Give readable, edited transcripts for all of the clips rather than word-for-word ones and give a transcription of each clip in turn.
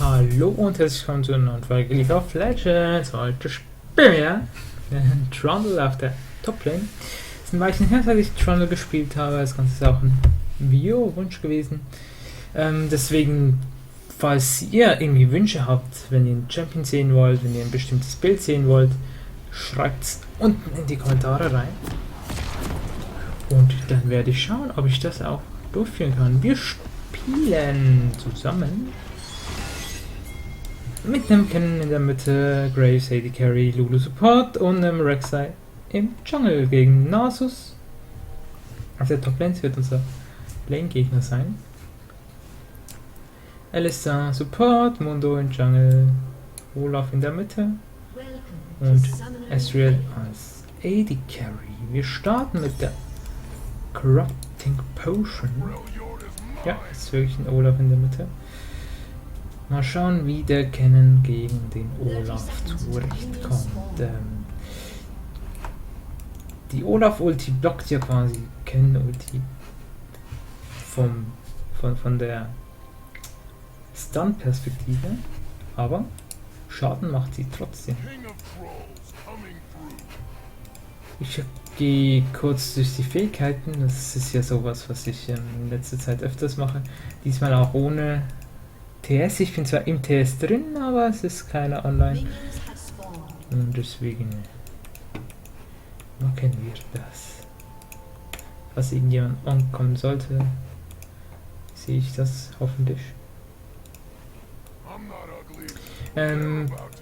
Hallo und herzlich willkommen zu einer neuen Folge League of Legends. Heute spielen wir Trundle auf der Toplane. Es ist ein Weilchen her, seit ich Trundle gespielt habe. Das Ganze ist auch ein Video-Wunsch gewesen. Deswegen, falls ihr irgendwie Wünsche habt, wenn ihr einen Champion sehen wollt, wenn ihr ein bestimmtes Bild sehen wollt, schreibt es unten in die Kommentare rein. Und dann werde ich schauen, ob ich das auch durchführen kann. Wir spielen zusammen mit einem Can in der Mitte, Graves, AD Carry, Lulu Support und einem Rek'Sai im Jungle gegen Nasus. Auf der Toplane wird unser Lane-Gegner sein. Alistair Support, Mundo im Jungle, Olaf in der Mitte und Ezreal als AD Carry. Wir starten mit der Corrupting Potion. Ja, ist wirklich ein Olaf in der Mitte. Mal schauen, wie der Kennen gegen den Olaf zurechtkommt. Die Olaf-Ulti blockt ja quasi Kennen-Ulti von der Stun-Perspektive, aber Schaden macht sie trotzdem. Ich gehe kurz durch die Fähigkeiten, das ist ja sowas, was ich in letzter Zeit öfters mache. Diesmal auch ohne TS, ich bin zwar im TS drin, aber es ist keiner online. Und deswegen machen wir das. Falls irgendjemand ankommen sollte, sehe ich das hoffentlich.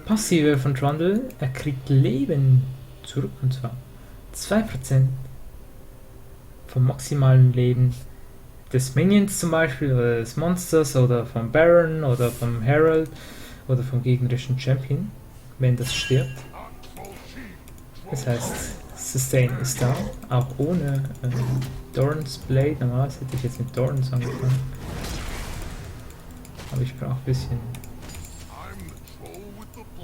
Passive von Trundle, er kriegt Leben zurück, und zwar 2% vom maximalen Leben des Minions zum Beispiel, oder des Monsters, oder vom Baron, oder vom Herald, oder vom gegnerischen Champion, wenn das stirbt. Das heißt, Sustain ist da, auch ohne Doran's Blade. Normalerweise hätte ich jetzt mit Doran's angefangen. Aber ich brauche ein bisschen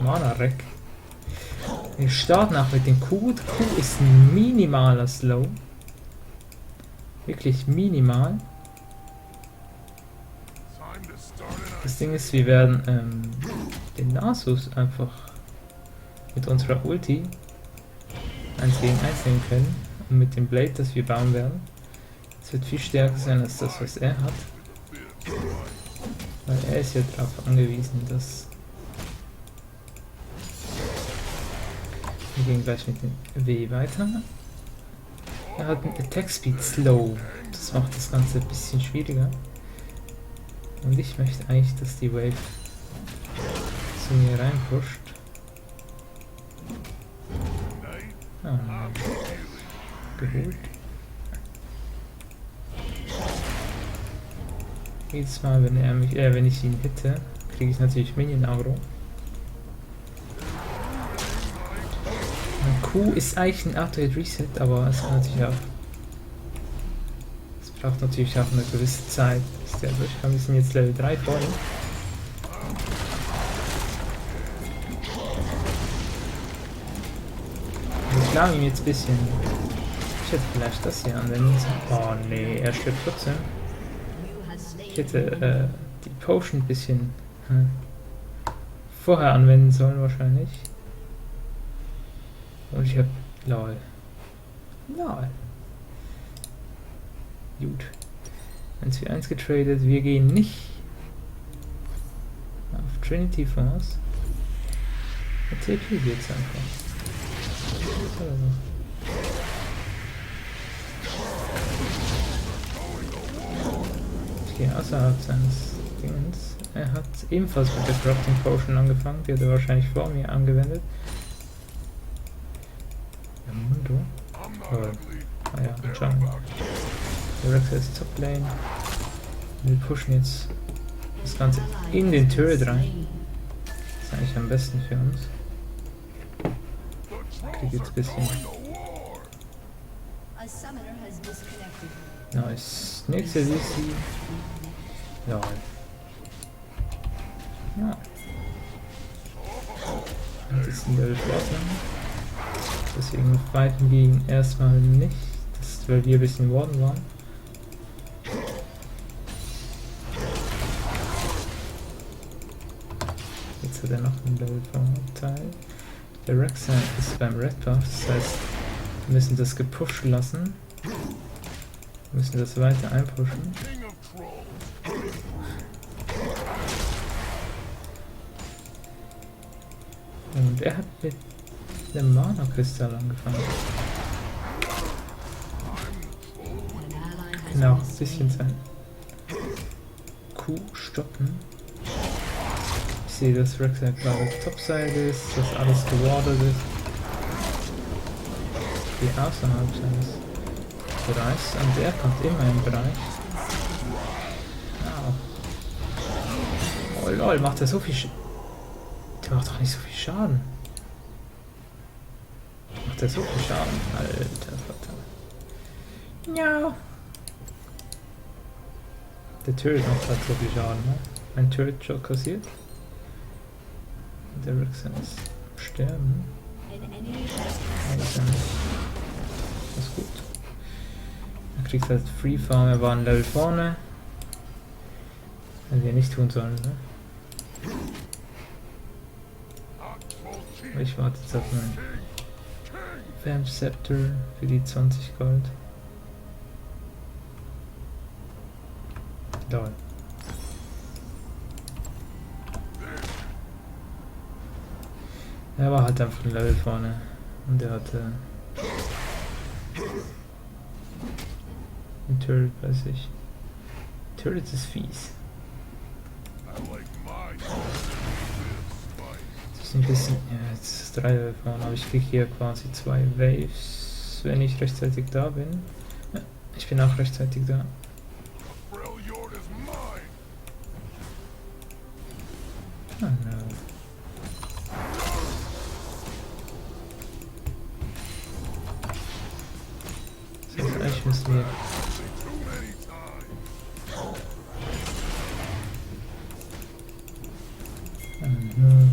Mana-Rack. Wir starten auch mit dem Q. Der Q ist ein minimaler Slow. Wirklich minimal. Das Ding ist, wir werden den Nasus einfach mit unserer Ulti 1 gegen 1 nehmen können. Und mit dem Blade, das wir bauen werden. Es wird viel stärker sein als das, was er hat. Weil er ist ja darauf angewiesen, dass... Wir gehen gleich mit dem W weiter. Er hat einen Attack Speed Slow. Das macht das Ganze ein bisschen schwieriger. Und ich möchte eigentlich, dass die Wave zu mir reinpusht. Ah, geholt. Jedes Mal, wenn ich ihn hitte, kriege ich natürlich Minion-Agro. Q ist eigentlich ein Auto-Hit-Reset, aber es kann natürlich auch... Es braucht natürlich auch eine gewisse Zeit, bis der durchkommt. Wir sind jetzt Level 3 voll. Ich glaube ihm jetzt ein bisschen... Ich hätte vielleicht das hier anwenden sollen. Oh nee, er stirbt trotzdem. Ich hätte die Potion ein bisschen vorher anwenden sollen wahrscheinlich. Und ich hab... Lol. Gut. 1-4-1 getradet. Wir gehen nicht auf Trinity Force. Der TP geht's einfach. Ich gehe außerhalb seines Dingens. Er hat ebenfalls mit der Corrupting Potion angefangen. Die hat er wahrscheinlich vor mir angewendet. Mundo. Oh. Ah ja, Jungle. Der Rek'Sai ist Toplane. Wir pushen jetzt das Ganze in den Turret rein. Das ist eigentlich am besten für uns. Ich krieg jetzt ein bisschen. Nice. Nächste CC. Ja. Ja. Und das ist ein Level 14. Deswegen fighten wir ihn erstmal nicht, das ist, weil wir ein bisschen warden waren. Jetzt hat er noch einen Level-Vorteil. Der Rexer ist beim Red Buff, das heißt, wir müssen das gepusht lassen. Wir müssen das weiter einpushen. Und er hat mit dem Mana-Kristall angefangen. Genau, ein bisschen sein Q stoppen. Ich sehe, dass Rexer gerade Topside ist, dass alles gewardet ist. Die außerhalb seines Bereichs und er kommt immer im Bereich. Oh lol, macht er so viel Der macht doch nicht so viel Schaden. Macht er so viel Schaden? Alter Vater. Ja. Der Turret macht halt so viel Schaden, ne? Ein Turret schon kassiert. Der Rexer ist am Sterben. Das ist gut. Er kriegt halt Free Farm, er war ein Level vorne. Hätten wir nicht tun sollen, ne? Ich warte jetzt auf mein Vamp Scepter für die 20 Gold. Lol. Er war halt einfach ein Level vorne und er hatte ein Turret bei sich. Turret ist fies. Das ist ein bisschen, ja, jetzt ist 3 Level vorne, aber ich kriege hier quasi 2 Waves, wenn ich rechtzeitig da bin. Ja, ich bin auch rechtzeitig da. Oh no. So, vielleicht müssen wir... Oh no.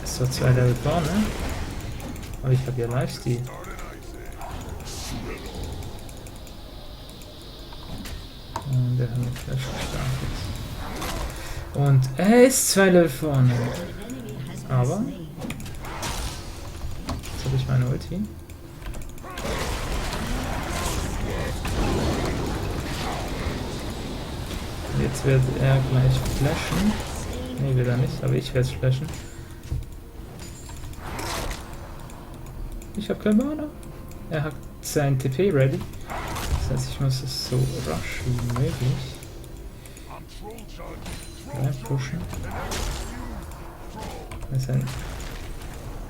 So 2 Level vorne, aber ich habe ja Lifesteal. Und der hat mich Flash gestartet. Und er ist 2 Level vorne. Aber jetzt habe ich meine Ulti. Und jetzt wird er gleich flashen. Ne, will er nicht, aber ich werde es flashen. Ich habe kein Mana. Er hat sein TP ready. Das heißt, ich muss es so rasch wie möglich reinpushen. Sein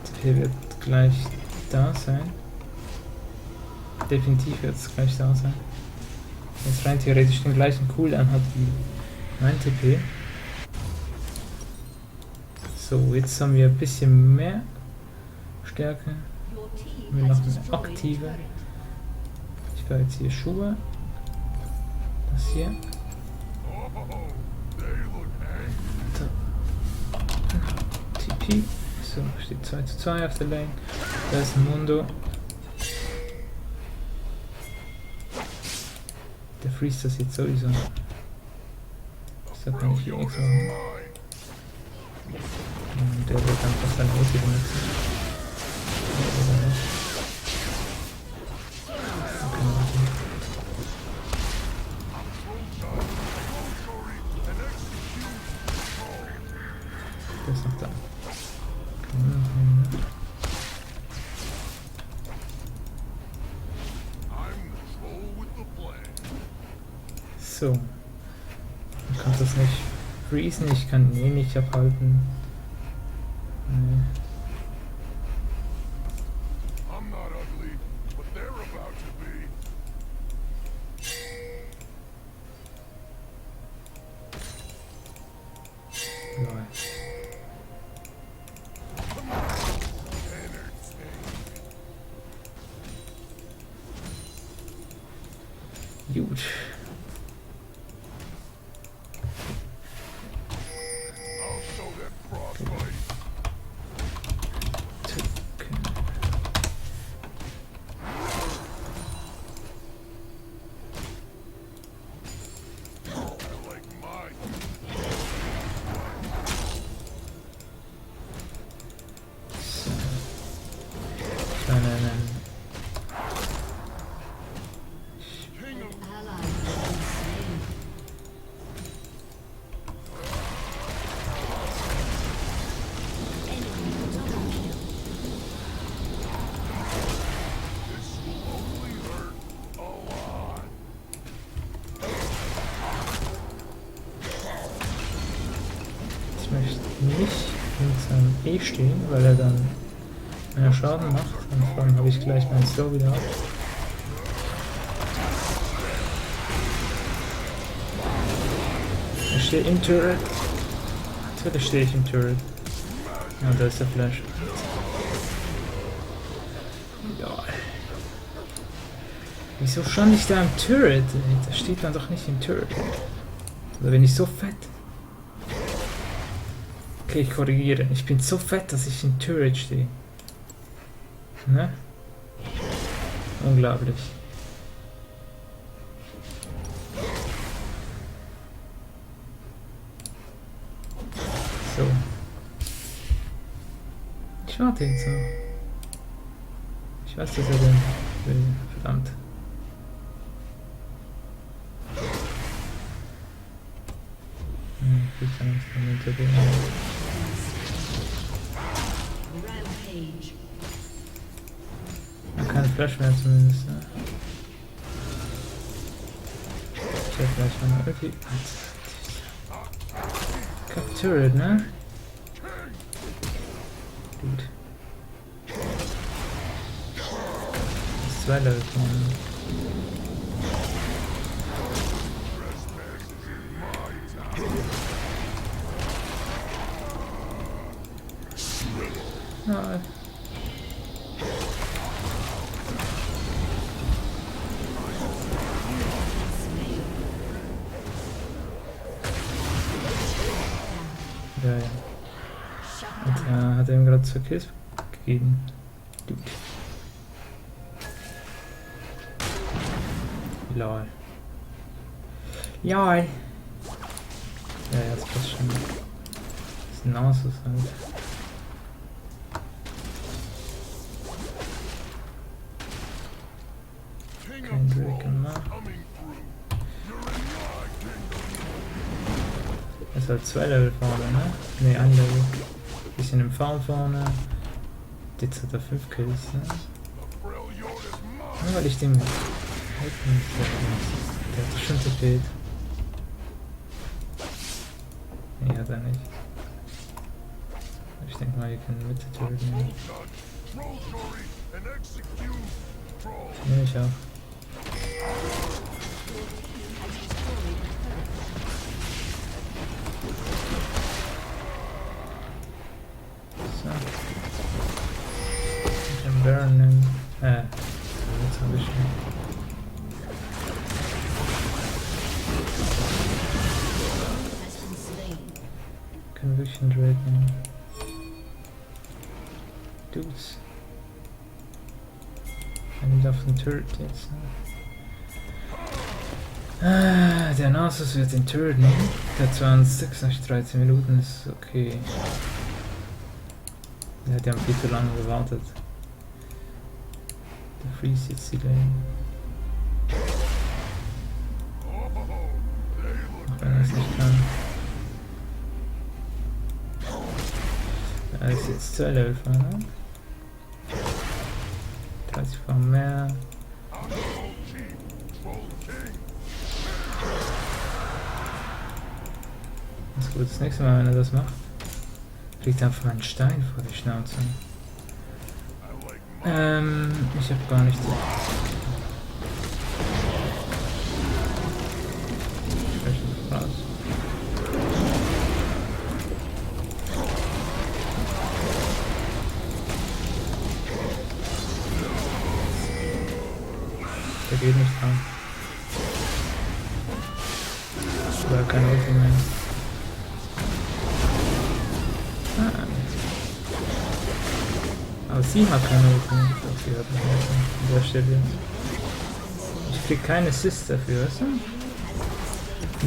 TP wird gleich da sein. Definitiv wird es gleich da sein. Jetzt rein theoretisch den gleichen Cooldown hat wie mein TP. So, jetzt haben wir ein bisschen mehr Stärke. Wir machen eine aktive. Ich baue jetzt hier Schuhe. Das hier. TP. So, steht 2:2 auf der Lane. Da ist ein Mundo. Der freest das jetzt sowieso. Deshalb kann ich hier nichts machen. Und der wird einfach seine Ulti benutzen. Der ist noch da. So. Ich kann das nicht freezen, ich kann ihn eh nicht abhalten. Nee. Gut. eh stehen, weil er dann mehr Schaden macht. Und vor allem habe ich gleich meinen Slow wieder ab. Ich stehe im Turret. Natürlich stehe ich im Turret. Ja, da ist der Flash. Ja. Wieso stand ich da im Turret? Da steht man doch nicht im Turret. Oder bin ich so fett? Okay, ich korrigiere. Ich bin so fett, dass ich im Turret stehe. Ne? Unglaublich. So. Ich warte jetzt noch. Ich weiß, dass er den will. Verdammt. Gut, dann ist er hinter dem. Man kann Flash mehr zumindest, ne? Ich hab gleich meine Ulti. Captured, ne? Gut. Das ist 2 Level vorne. Nein. Ja, ja. Und hat er ihm gerade 2 Kills gegeben. Gut. Lol. Ja, ja, jetzt passt schon. Das ist ein Ausus halt. Kein Drake gemacht. Das ist halt 2 Level vorne, ne? Ne, 1 Level. Bisschen im Farm vorne. Jetzt hat er 5 Kills, ne? Nur weil ich dem helfen muss. Der hat schon zu viel. Ne, hat er nicht. Ich denke mal, wir können Mitte töten. Nehme ich auch. So. Ich kann Baron nehmen. Jetzt habe ich schon. Können wirklich einen Drake nehmen. Dudes. Er nimmt auf den Turret jetzt. Ne? Der Nasus wird den Turret nehmen. Der 20 nach 13 Minuten ist okay. Die haben viel zu lange gewartet. Der Freeze jetzt die Lane. Auch wenn er es nicht kann. Er ist jetzt 2 Level vorne. 30-fach mehr. Das ist gut, das nächste Mal, wenn er das macht, kriegt er einfach einen Stein vor die Schnauze. Ich hab gar nichts. Raus. Der geht nicht dran. Oder keine Ulti mehr. Aber sie hat keine Ulti mehr. Ich glaube, sie hat eine Ulti an der Stelle. Ich krieg keine Assist dafür, weißt du?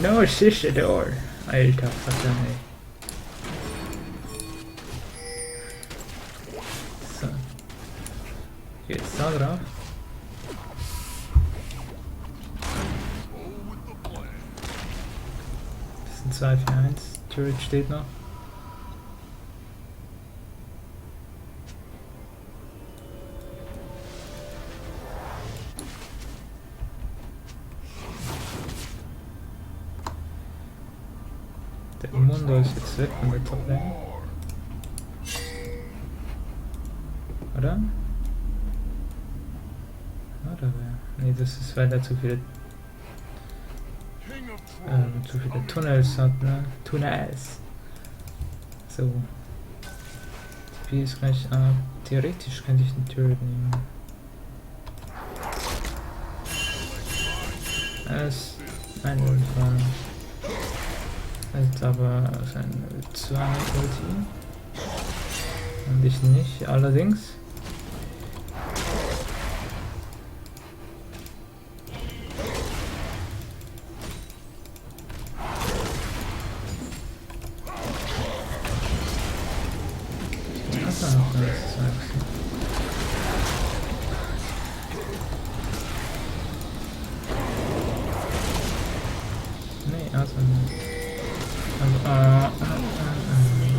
No assist at all. Alter, Vater, ey. So. Jetzt da drauf. Das sind 2 für 1. Turret steht noch. Der Mundo ist jetzt weg von der Toplane. Oder? Oder wer? Nee, das ist, weil er zu viele Tunnels hat, ne? Tunnels. So. Wie ist gleich ab? Theoretisch könnte ich den Turret nehmen. Er ist ein Ultra. Ist aber sein 2 Ulti. Und ich nicht, allerdings.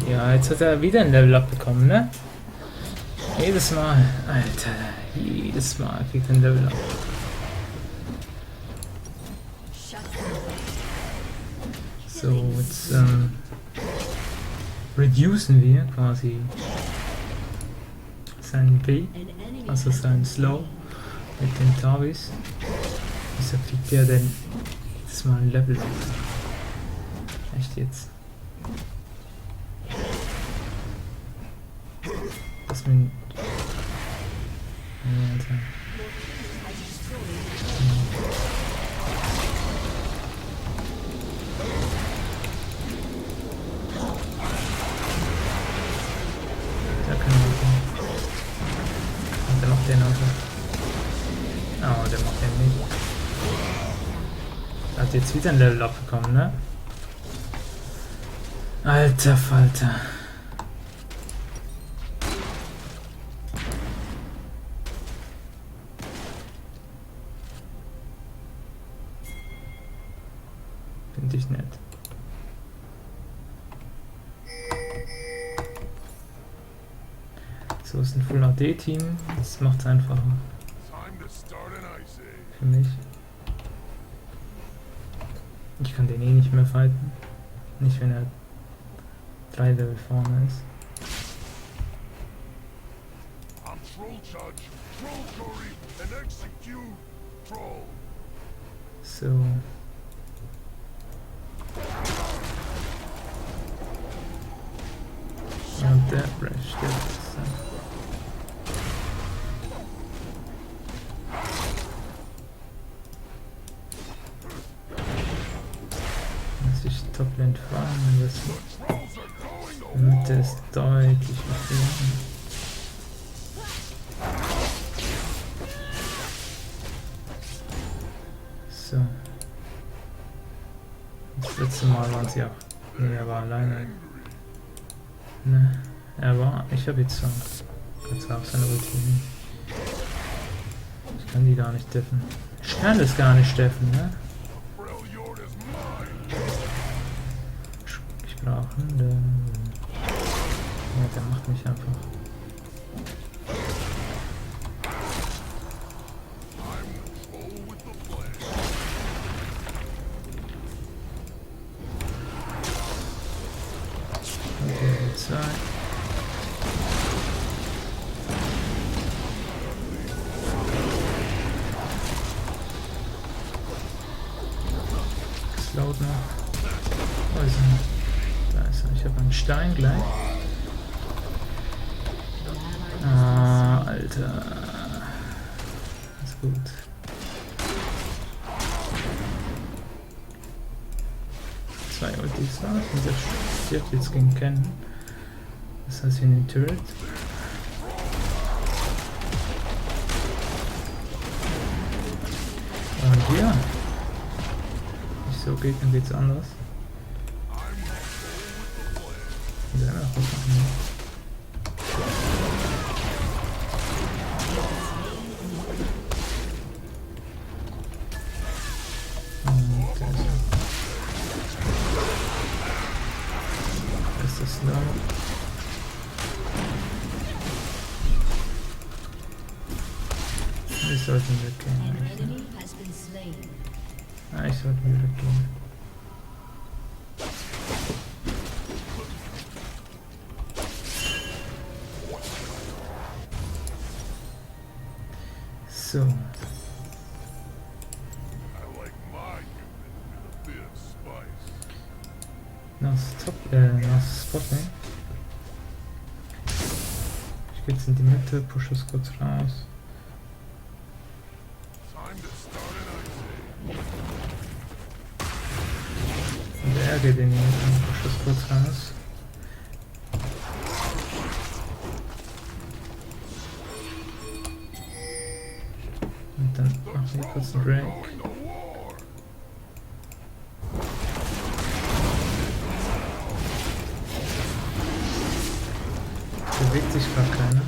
Ja, jetzt hat er wieder ein Level Up bekommen, ne? Jedes Mal, Alter, jedes Mal kriegt er ein Level Up. So, jetzt reducen wir quasi seinen B, also seinen Slow mit den Tabis. Wieso kriegt der denn jedes Mal ein Level Up? Echt jetzt? Das mit. Alter. Da kann man. Und der macht den auch. Oh, der macht den nicht. Er hat jetzt wieder ein Level Up bekommen, ne? Alter Falter. Finde ich nett. So ist ein Full AD Team. Das macht es einfacher. Für mich. Ich kann den eh nicht mehr fighten. Nicht wenn er 3 Level vorne ist. So. Und der Breach stirbt. Muss ich Toplane fahren, das Mitte ist deutlich wichtiger. So. Das letzte Mal waren sie auch. Nee, er war alleine. Ne, er war. Ich habe jetzt schon. Jetzt auch seine Ulti. Ich kann die gar nicht deffen. Ich kann das gar nicht deffen, ne? Ich brauche einen. Ja, der macht mich einfach. Okay, 2. Slowed noch. Wo ist er? Da ist er. Ich habe einen Stein gleich. Ah, Alter. Ist gut. Zwei Ultis da. Und der stirbt jetzt gegen Kennen. Das heißt, wir in den Turret. Und hier. Nicht so geht, dann geht's anders. Und dann auch was machen. Ich sollte weggehen. Ich sollte weggehen. So. Nas Spotlane. Ich gehe jetzt in die Mitte, push das kurz raus. Und er geht in die Mitte, push das kurz raus. Und dann machen wir kurz einen Break. Bewegt sich gar keiner.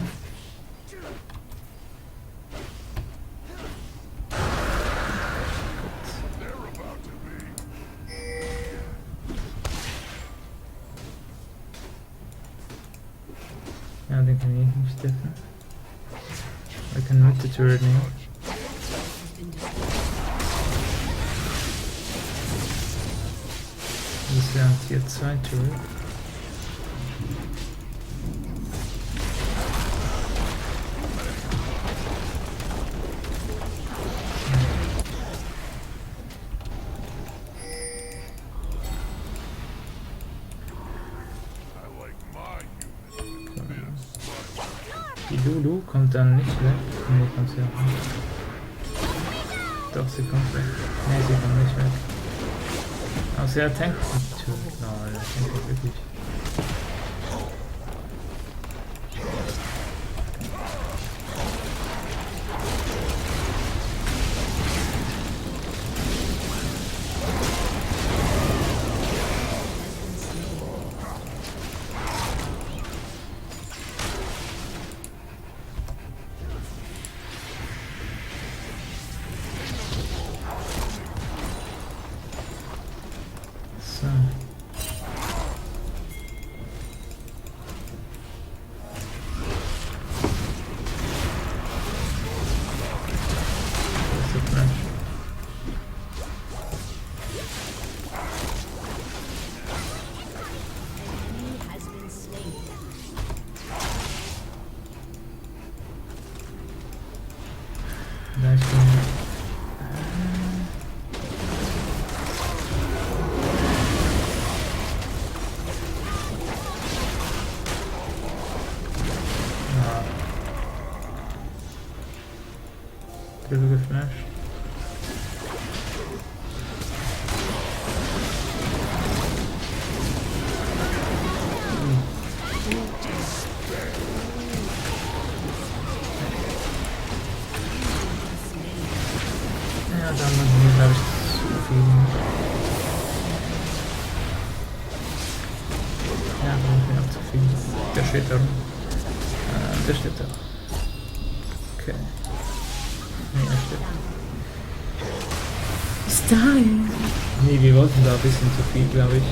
Ja, den kann ich nicht treffen. Ich kann mit der Turret nehmen. Das wären Tier 2 Turret. Die Lulu kommt dann nicht weg. Nee, kommt sie auch nicht. Doch, sie kommt weg. Nee, sie kommt nicht weg. Also er tankt natürlich. Nein, er tankt wirklich. Geflasht. Ja, da haben wir, glaube ich, zu viel. Ja, da haben wir auch zu viel. Der steht da rum. Der steht da. Okay. Nee, er steht. Style! Nee, wir wollten da ein bisschen zu viel, glaube ich.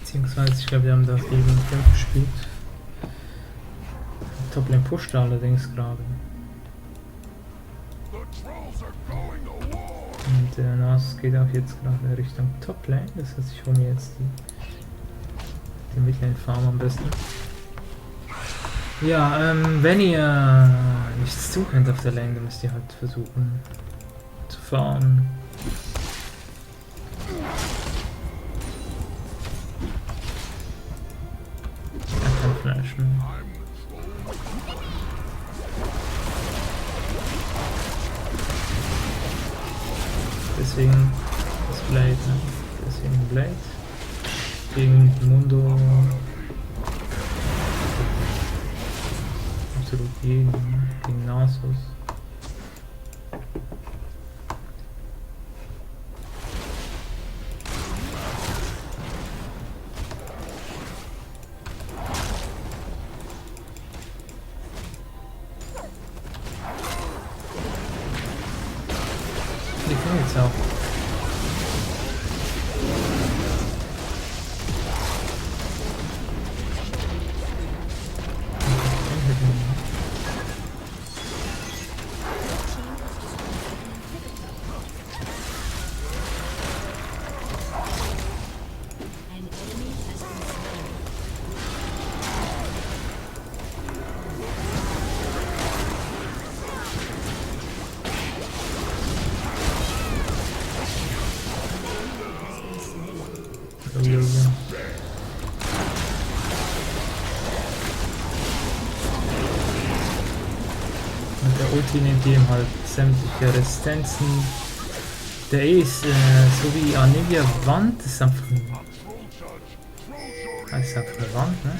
Beziehungsweise, ich glaube, wir haben da 4 gegen 5 gespielt. Toplane pusht allerdings gerade. Und der Nas geht auch jetzt gerade Richtung Toplane, das heißt, ich hole mir jetzt die Midlane Farm am besten. Ja, wenn ihr nichts tun könnt auf der Lane, dann müsst ihr halt versuchen zu farmen. Er kann flashen. Deswegen das Blade, ne? Deswegen Blade. Gegen Mundo. Absolut gegen Nasus. Die können jetzt auch. Ulti nimmt ihm halt sämtliche Resistenzen. Der ist so wie Anivia Wand, das ist einfach eine Wand, ne?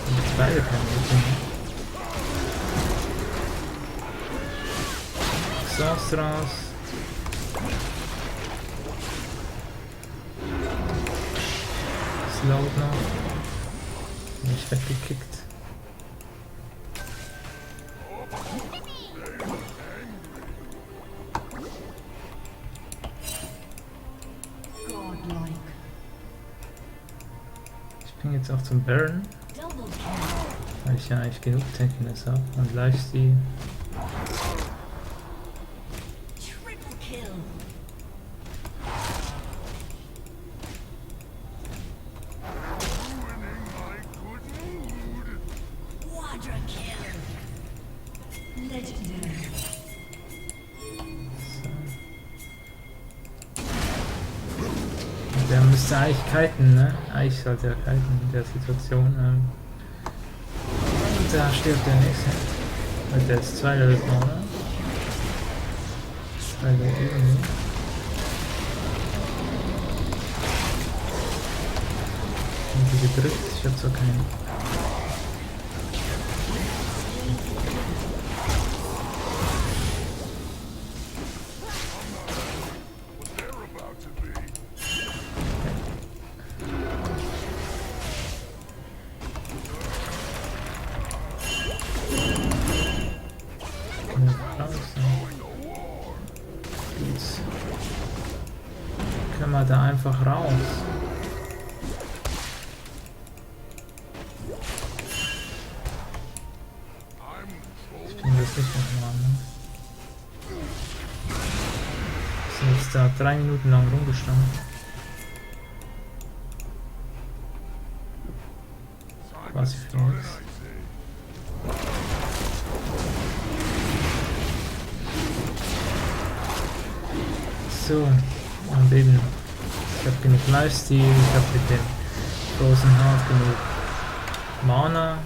Und beide können Ulti, ne? Exhaust raus. Slowed noch. Nicht weggekickt. Ich bin jetzt auch zum Baron, weil ich ja eigentlich genug Tankiness habe und Lifesteal. Der müsste eigentlich kiten, ne? Eigentlich sollte er kiten in der Situation. Und da stirbt der nächste. Weil der ist 2 Level vorne. 2 Level irgendwie. Und die gedrückt, ich hab zwar keinen. Können wir da einfach raus. Ich finde das nicht nochmal, ne? Wir sind jetzt da 3 Minuten lang rumgestanden. Quasi für nichts. So, und eben, ich habe genug Lifesteal, ich habe mit dem Frozen Heart genug Mana.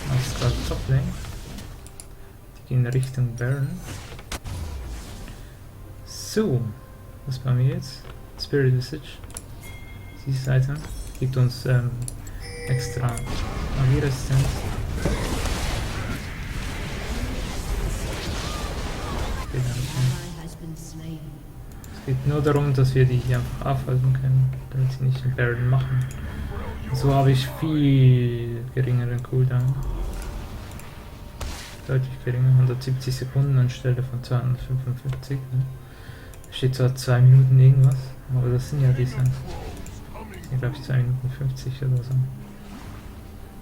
Das ist gerade Toplane. Die gehen Richtung Baron. So, was bei mir jetzt? Spirit Visage. Dieses Item gibt uns extra Magieresistenz. Es geht nur darum, dass wir die hier einfach aufhalten können, damit sie nicht den Baron machen. So habe ich viel geringeren Cooldown. Deutlich geringer, 170 Sekunden anstelle von 255. Ne? Steht zwar 2 Minuten irgendwas, aber das sind ja diese. Das sind glaube ich 2 Minuten 50 oder so.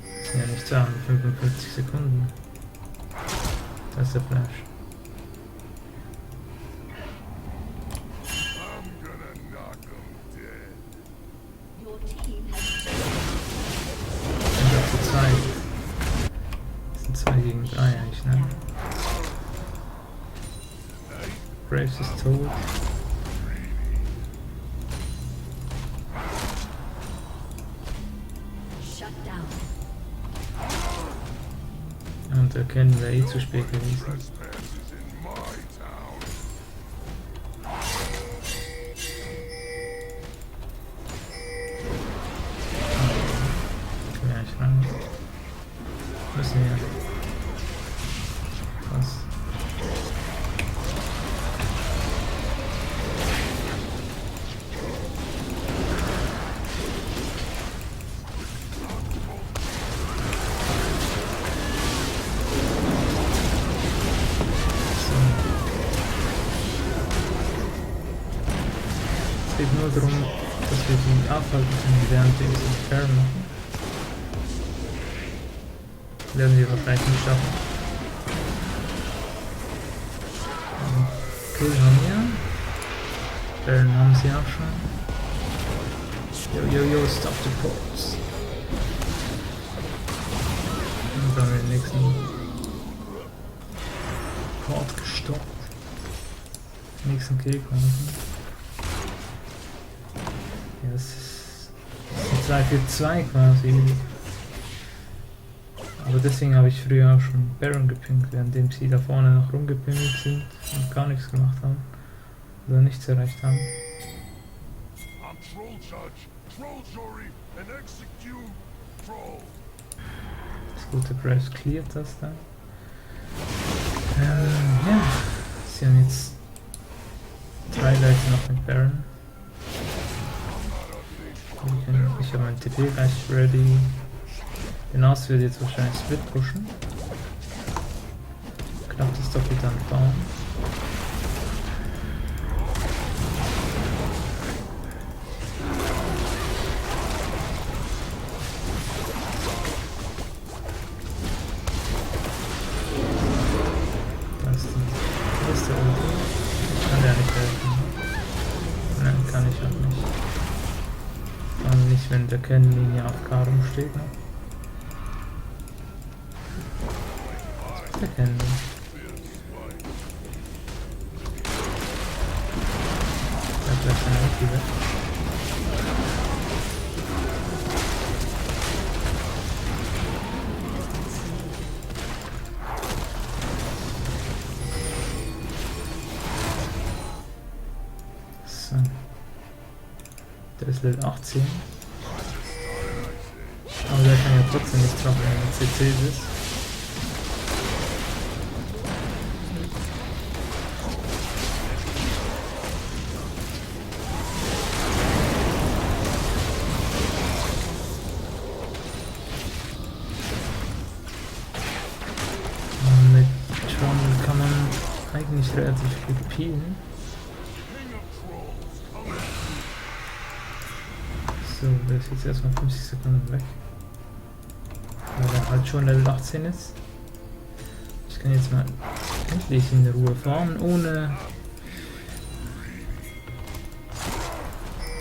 Das sind ja nicht 255 Sekunden. Das ist der Flash. Das sind 2 gegen 3 eigentlich, ne? Graves ist tot. Und erkennen wir eh zu spät gewesen. Müssen wir. Was? So. Es geht nur darum, dass wir die aufhalten können, während wir diesen Fair machen. Werden wir wahrscheinlich nicht schaffen. Kill haben wir. Baron haben sie auch schon. Yo, stop the ports. Und dann haben wir den nächsten Port gestoppt. Den nächsten Kill quasi. Ja, das ist 2 für 2 quasi. Aber deswegen habe ich früher auch schon Baron gepinkt, währenddem sie da vorne noch rumgepimmelt sind und gar nichts gemacht haben. Oder nichts erreicht haben. Das gute Braves cleart das dann. Ja, sie haben jetzt 3 Leute noch mit Baron. Ich habe mein TP gleich ready. Hinaus wird jetzt wahrscheinlich Split pushen. Klappt das doch wieder an Baum. Das ist der Ulti. Kann der nicht helfen. Nein, kann ich auch nicht. Vor allem nicht, wenn der Kennlinie auf K rumsteht. Ne? Der Kennlinie. Der hat gleich seine Ulti weg. So. Der ist Level 18. Aber der kann ja trotzdem nicht treffen, wenn er CC ist. Und mit Trundle kann man eigentlich relativ gut peelen. So, der ist jetzt erstmal 50 Sekunden weg. Weil er halt schon Level 18 ist. Ich kann jetzt mal endlich in Ruhe farmen, ohne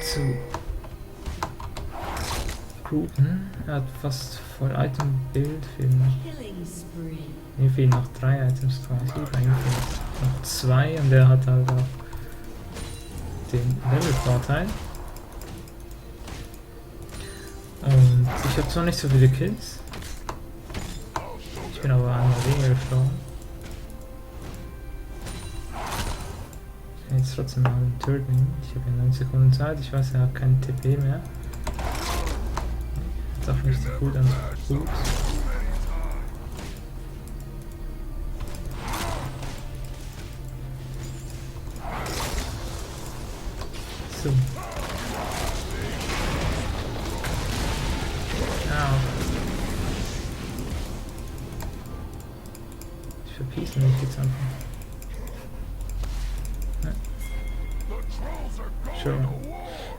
zu guten. Er hat fast voll Item-Bild. Mir fehlen noch 3 Items quasi. Bei ihm fehlen noch 2 und der hat halt auch den Level-Vorteil. Und ich habe zwar nicht so viele Kills, ich bin aber einmal weniger gestorben. Ich kann jetzt trotzdem mal einen Turret nehmen. Ich habe ja 9 Sekunden Zeit, ich weiß, er hat keinen TP mehr. Jetzt auch nicht so gut an Boots. So. Ich verpiesse mich jetzt einfach. Ne.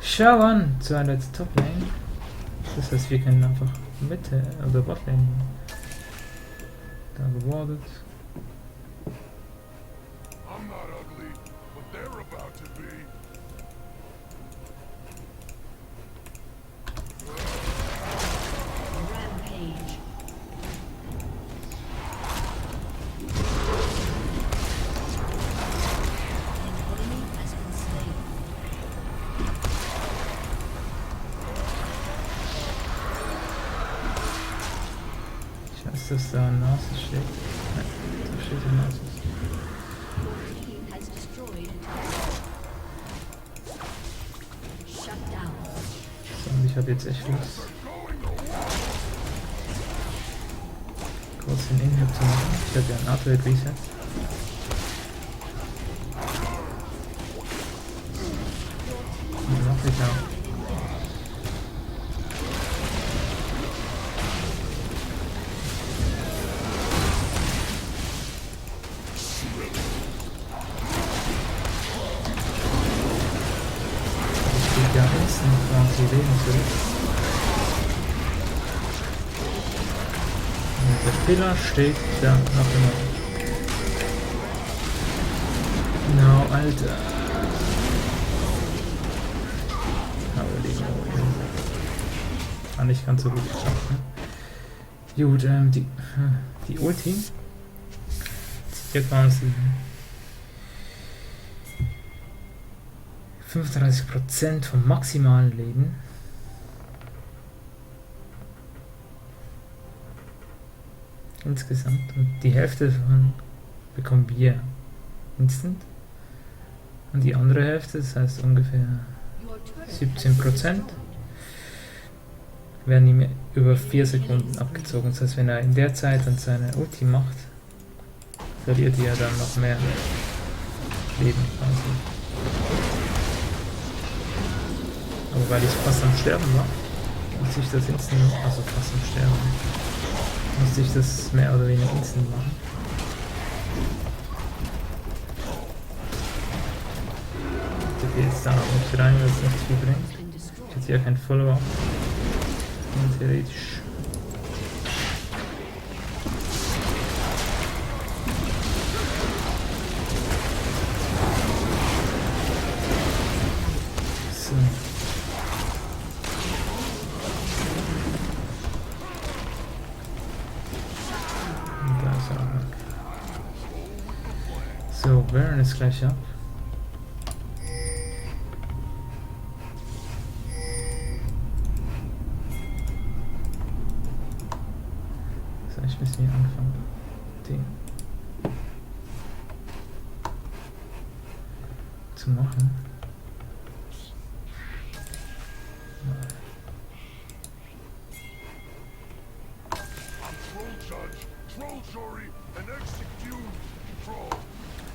Schau an! Zu einer Toplane. Das heißt, wir können einfach Mitte oder Botlane. Da gewardet. Ist das da ein Nasus steht? Nein, da steht ein Nasus. So, und ich habe jetzt echt Lust, kurz den Inhib zu machen. Ich habe ja ein Upgrade Reset. Und mach ich auch. Ja, instant quasi Leben zurück. Und der Fehler steht da noch immer. Genau, Alter. Aber die war nicht ganz so gut geschafft, ne? Gut, die Ulti zieht ja quasi 35% vom maximalen Leben. insgesamt. Und die Hälfte davon bekommen wir instant. Und die andere Hälfte, das heißt ungefähr 17%, werden ihm über 4 Sekunden abgezogen. Das heißt, wenn er in der Zeit dann seine Ulti macht, verliert er dann noch mehr Leben quasi. Aber weil ich fast am Sterben war, musste ich das instant, also fast am Sterben, musste ich das mehr oder weniger instant machen. Ich gehe jetzt da auch nicht rein, weil es nicht viel bringt. Ich hätte ja kein Follow-up. Und theoretisch. So. Und da ist er auch weg. So, Baron ist gleich ab. Ich muss hier anfangen, den zu machen.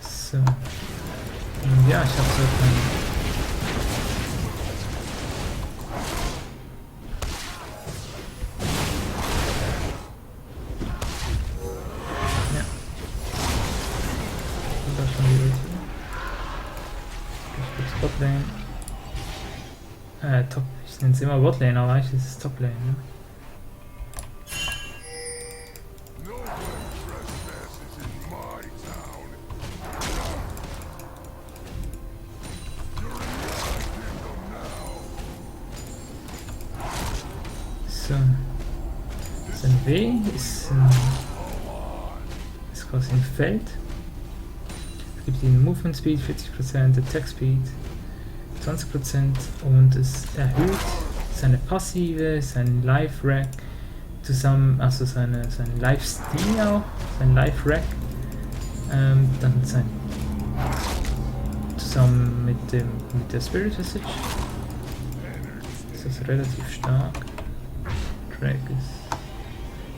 So. Und ja, ich habe so keinen. Toplane. Top. Ich nenne es immer Botlane, aber eigentlich ist es Toplane, ne? So. Sein W ist quasi ein Feld. Es gibt ihn Movement Speed 40%, Attack Speed 20% und es erhöht seine Passive, sein Life-Rack zusammen, also sein Life-Steal auch, sein Life-Rack, dann sein zusammen mit der Spirit Message. Das ist relativ stark. Drag ist.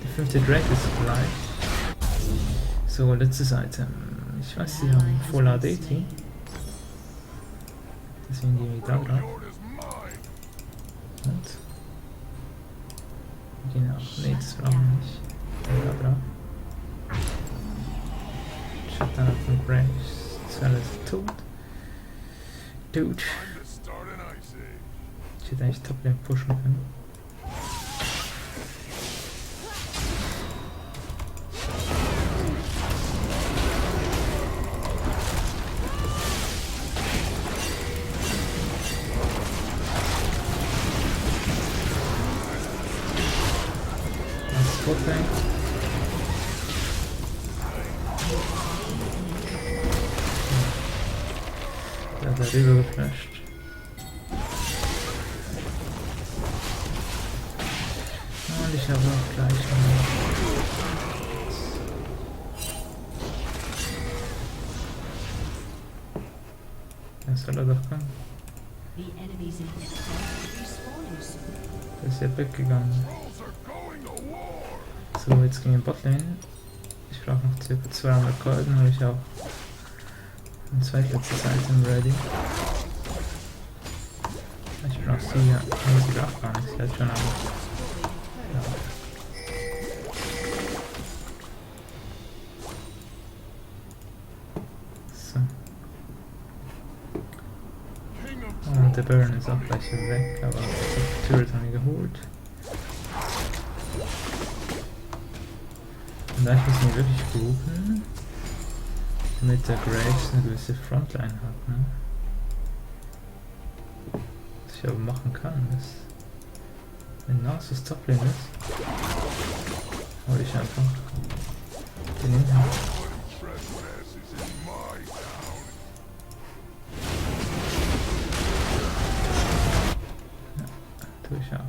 Der 5. Drag ist gleich. So, letztes Item. Ich weiß, sie haben Full AD-Team. Deswegen gehen wir da drauf. Und? Wir gehen auch. Ne, das brauchen wir nicht. Da drauf. Shutdown von Graves. Das wäre alles tot. Dude. Ich hätte eigentlich Toplane pushen können. Der hat rüber geflasht. Und ich habe auch gleich noch. Ja, soll er doch kommen. Der ist ja weggegangen. So, jetzt gegen den Botlane. Ich brauche noch ca. 200 Golden, habe ich auch ein zweitletztes Item ready. Ich brauche sie ja, muss ich auch gar nicht, sie hat schon alles. Ja. So. Und der Baron ist auch gleich weg, aber die Turret haben wir geholt. Und da müssen wir wirklich guten, damit der Graves eine gewisse Frontline hat, ne? Was ich aber machen kann, ist, wenn Nasus Toplane ist, hol ich einfach den Inhalt. Ja, tue ich auch.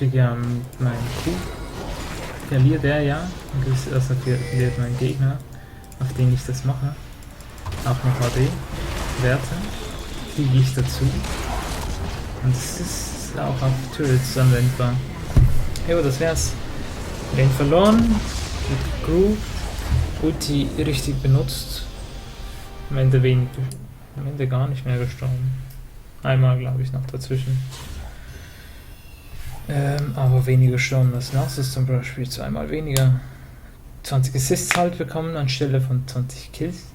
kriege ja meinen Coup. Verliert er ja. Also verliert mein Gegner, auf den ich das mache. Auch noch HD-Werte. Kriege ich dazu. Und es ist auch auf Turrets anwendbar. Jo, das wär's. Den verloren. Mit Groove. Ulti richtig benutzt. Am Ende gar nicht mehr gestorben. Einmal glaube ich noch dazwischen. Aber weniger gestorben als Nasus zum Beispiel. Zweimal weniger. 20 Assists halt bekommen anstelle von 20 Kills.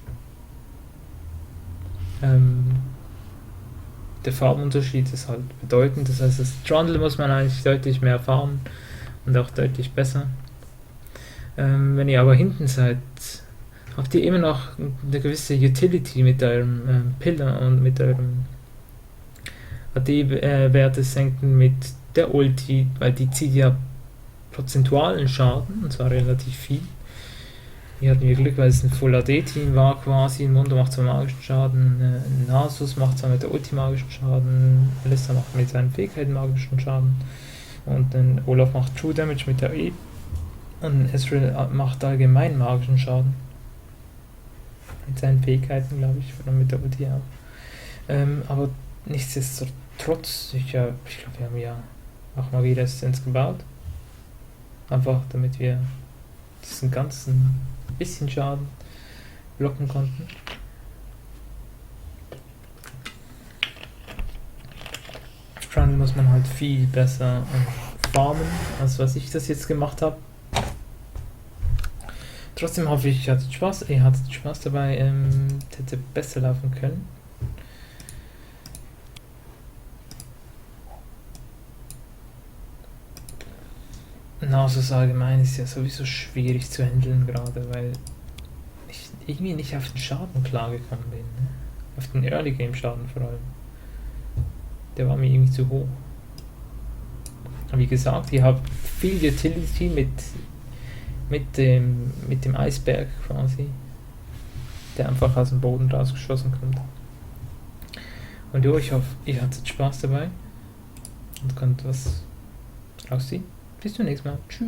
Der Farbenunterschied ist halt bedeutend. Das heißt, das Trundle muss man eigentlich deutlich mehr farmen und auch deutlich besser. Wenn ihr aber hinten seid, habt ihr immer noch eine gewisse Utility mit eurem Pillar und mit eurem AD-Werte senken mit der Ulti, weil die zieht ja prozentualen Schaden, und zwar relativ viel. Hier hatten wir Glück, weil es ein Full AD-Team war quasi. Mundo macht zwar magischen Schaden, Nasus macht zwar mit der Ulti magischen Schaden, Alissa macht mit seinen Fähigkeiten magischen Schaden und dann Olaf macht True Damage mit der E und Ezreal macht allgemein magischen Schaden. Mit seinen Fähigkeiten, glaube ich, oder mit der Ulti auch. Aber nichtsdestotrotz, ich glaube, wir haben ja auch Magie-Resistenz gebaut. Einfach damit wir diesen ganzen bisschen Schaden blocken konnten. Trundle muss man halt viel besser farmen, als was ich das jetzt gemacht habe. Trotzdem hoffe ich, ihr hattet Spaß dabei, hätte besser laufen können. Nasus allgemein ist ja sowieso schwierig zu handeln gerade, weil ich irgendwie nicht auf den Schaden klargekommen bin. Ne? Auf den Early Game Schaden vor allem. Der war mir irgendwie zu hoch. Aber wie gesagt, ihr habt viel Utility mit dem Eisberg quasi, der einfach aus dem Boden rausgeschossen kommt. Und jo, ich hoffe, ihr hattet Spaß dabei und könnt was rausziehen. Bis zum nächsten Mal. Tschüss.